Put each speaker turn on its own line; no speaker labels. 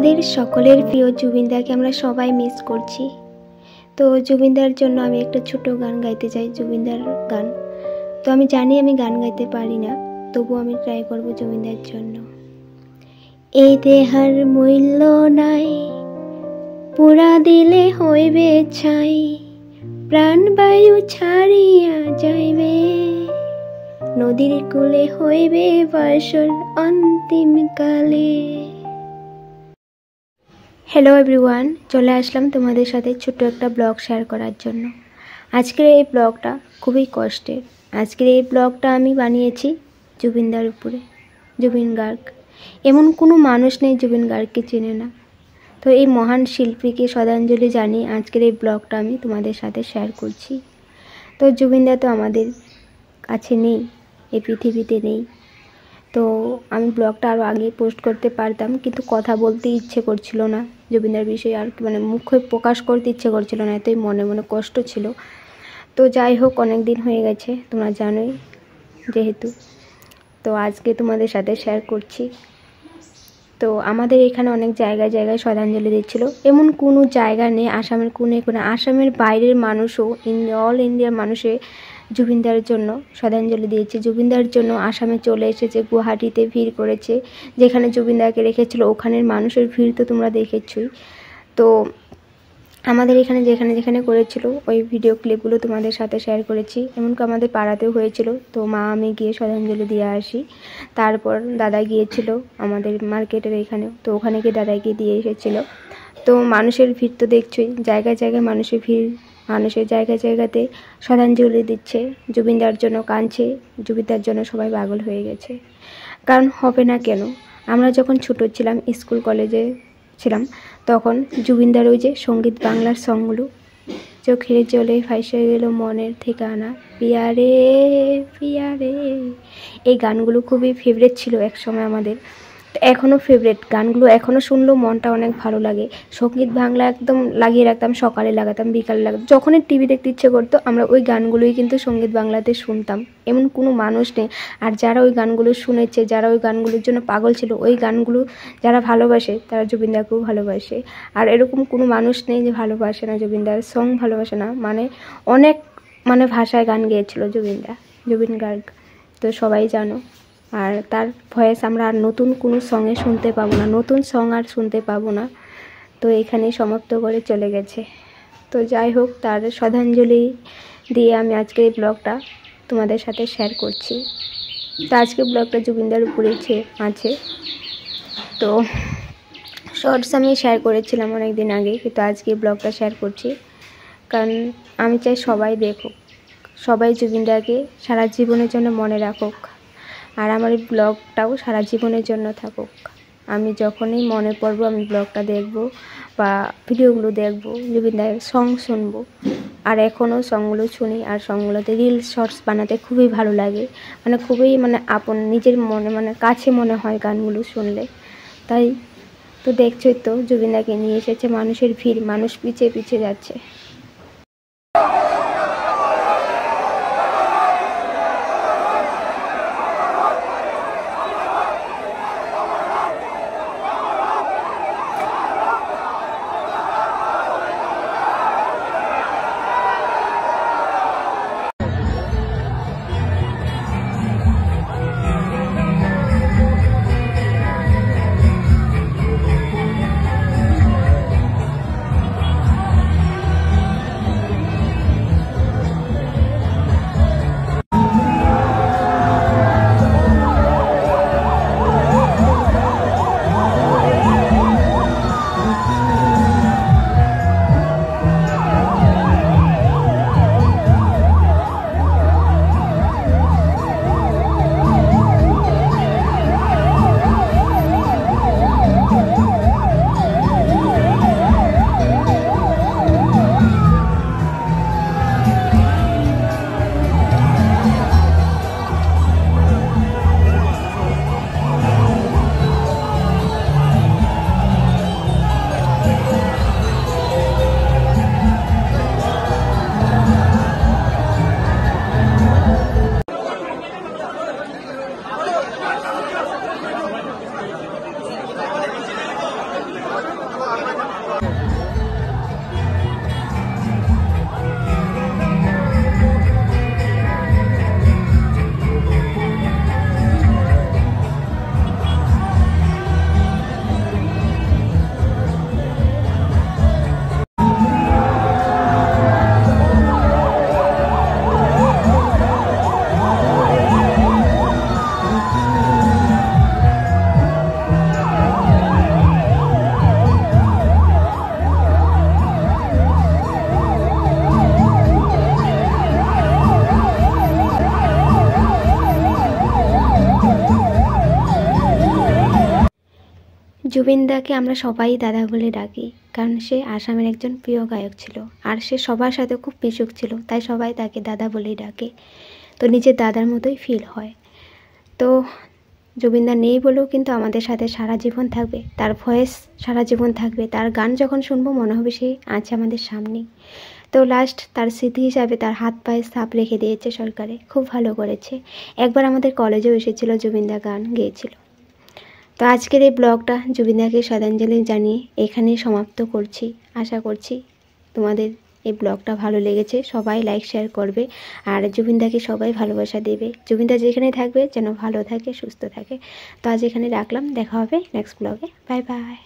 আমাদের সকলের প্রিয় জুবিনদাকে আমরা সবাই মিস করছি। তো জুবিনদার জন্য আমি একটা ছোট গান গাইতে চাই, জুবিনদার গান। তো আমি জানি আমি গান গাইতে পারি না, তবু আমি ট্রাই করব জুবিনদার জন্য। এই দেহার মূল্য নাই, পুরা দিলে হইবে ছাই, প্রাণ বায়ু ছাড়িয়া যাইবে, নদীর কূলে হইবে বাসর অন্তিম কালে। হ্যালো এভরিওয়ান, চলে আসলাম তোমাদের সাথে ছোট্ট একটা ব্লগ শেয়ার করার জন্য। আজকের এই ব্লগটা খুবই কষ্টের। আজকের এই ব্লগটা আমি বানিয়েছি জুবিনদার উপরে, জুবিন গার্গ। এমন কোনো মানুষ নেই জুবিন গার্গকে চেনে না। তো এই মহান শিল্পীকে শ্রদ্ধাঞ্জলি জানিয়ে আজকের এই ব্লগটা আমি তোমাদের সাথে শেয়ার করছি। তো জুবিনদা তো আমাদের কাছে নেই, এই পৃথিবীতে নেই। তো আমি ব্লগটা আরও আগে পোস্ট করতে পারতাম, কিন্তু কথা বলতে ইচ্ছে করছিল না জুবিনদার বিষয়ে, আর মানে মুখে প্রকাশ করতে ইচ্ছে করছিল না, এতই মনে মনে কষ্ট ছিল। তো যাই হোক, অনেক দিন হয়ে গেছে, তোমরা জানোই যেহেতু। তো আজকে তোমাদের সাথে শেয়ার করছি। তো আমাদের এখানে অনেক জায়গায় জায়গায় শ্রদ্ধাঞ্জলি দিচ্ছিল। এমন কোনো জায়গা নেই আসামের কোণে কোণে, আসামের বাইরের মানুষও, অল ইন্ডিয়ার মানুষে জুবিনদার জন্য শ্রদ্ধাঞ্জলি দিয়েছে। জুবিনদার জন্য আসামে চলে এসেছে, গুয়াহাটিতে ভিড় করেছে, যেখানে জুবিনদাকে রেখেছিল ওখানের মানুষের ভিড় তো তোমরা দেখেছই। তো আমাদের এখানে যেখানে যেখানে করেছিল ওই ভিডিও ক্লিপগুলো তোমাদের সাথে শেয়ার করেছি। এমনকি আমাদের পাড়াতেও হয়েছিল। তো মা আমি গিয়ে শ্রদ্ধাঞ্জলি দিয়ে আসি। তারপর দাদা গিয়েছিল আমাদের মার্কেটের এখানে, তো ওখানে গিয়ে দাদাকে দিয়ে এসেছিলো। তো মানুষের ভিড় তো দেখছই, জায়গায় জায়গায় মানুষের ভিড়, মানুষের জায়গায় জায়গাতে শ্রদ্ধাঞ্জলি দিচ্ছে, জুবিনদার জন্য কাঁদছে, জুবিনদার জন্য সবাই পাগল হয়ে গেছে। কারণ হবে না কেন, আমরা যখন ছোটো ছিলাম, স্কুল কলেজে ছিলাম, তখন জুবিনদার ওই যে সঙ্গীত বাংলার সংগুলো, চোখের জলে ভাসে গেল মনের ঠিকানা, পিয়ারে পিয়ারে, এই গানগুলো খুবই ফেভারিট ছিল এক সময় আমাদের। এখনও ফেভারিট গানগুলো, এখনও শুনলেও মনটা অনেক ভালো লাগে। সঙ্গীত বাংলা একদম লাগিয়ে রাখতাম, সকালে লাগাতাম, বিকালে লাগাতাম, যখনই টিভি দেখতে ইচ্ছে করতো আমরা ওই গানগুলোই কিন্তু সঙ্গীত বাংলাতে শুনতাম। এমন কোনো মানুষ নেই। আর যারা ওই গানগুলো শুনেছে, যারা ওই গানগুলোর জন্য পাগল ছিল, ওই গানগুলো যারা ভালোবাসে তারা জুবিনদাকেও ভালোবাসে। আর এরকম কোনো মানুষ নেই যে ভালোবাসে না জুবিনদার সং, ভালোবাসে না। মানে অনেক ভাষায় গান গেয়েছিল জুবিন গার্গ, তো সবাই জানো। আর তার ভয়েস আমরা আর নতুন কোনো সঙ্গে শুনতে পাবো না, নতুন সং আর শুনতে পাবো না। তো এখানেই সমাপ্ত করে চলে গেছে। তো যাই হোক, তার শ্রদ্ধাঞ্জলি দিয়ে আমি আজকে এই ব্লগটা তোমাদের সাথে শেয়ার করছি। তো আজকে ব্লগটা জুবিনদার উপরেই আছে। তো শর্টস আমি শেয়ার করেছিলাম অনেক দিন আগে, কিন্তু আজকে ব্লগটা শেয়ার করছি কারণ আমি চাই সবাই দেখুক, সবাই জুবিনদাকে সারা জীবনের জন্য মনে রাখুক। আর আমার এই ব্লগটাও সারা জীবনের জন্য থাকুক। আমি যখনই মনে পড়বো আমি ব্লগটা দেখব বা ভিডিওগুলো দেখব, জুবিনদার সং শুনবো। আর এখনও সংগুলো শুনি, আর সংগুলোতে রিলস শর্টস বানাতে খুবই ভালো লাগে। খুবই আপন, নিজের মনে কাছে মনে হয় গানগুলো শুনলে। তাই তো দেখছোই তো, জুবিনদাকে নিয়ে এসেছে, মানুষের ভিড়, মানুষ পিছিয়ে পিছিয়ে যাচ্ছে। জুবিনদাকে আমরা সবাই দাদা বলে ডাকি, কারণ সে আসামের একজন প্রিয় গায়ক ছিল আর সে সবার সাথে খুব মিশুক ছিল, তাই সবাই তাকে দাদা বলেই ডাকে। তো নিজের দাদার মতোই ফিল হয়। তো জুবিনদা নেই বলেও কিন্তু আমাদের সাথে সারা জীবন থাকবে, তার ভয়েস সারা জীবন থাকবে, তার গান যখন শুনবো মনে হবে সে আছে আমাদের সামনেই। তো লাস্ট তার স্মৃতি হিসাবে তার হাত পায়ে ছাপ রেখে দিয়েছে সরকারে, খুব ভালো করেছে। একবার আমাদের কলেজেও এসেছিল, জুবিনদা গান গেয়েছিল। তো আজকের এই ব্লগটা জুবিনদাকে শ্রদ্ধাঞ্জলি জানিয়ে এখানেই সমাপ্ত করছি। আশা করছি তোমাদের এই ব্লগটা ভালো লেগেছে, সবাই লাইক শেয়ার করবে আর জুবিনদাকে সবাই ভালোবাসা দেবে। জুবিনদা যেখানে থাকবে যেন ভালো থাকে, সুস্থ থাকে। তো আজ এখানে রাখলাম, দেখা হবে নেক্সট ব্লগে। Bye bye.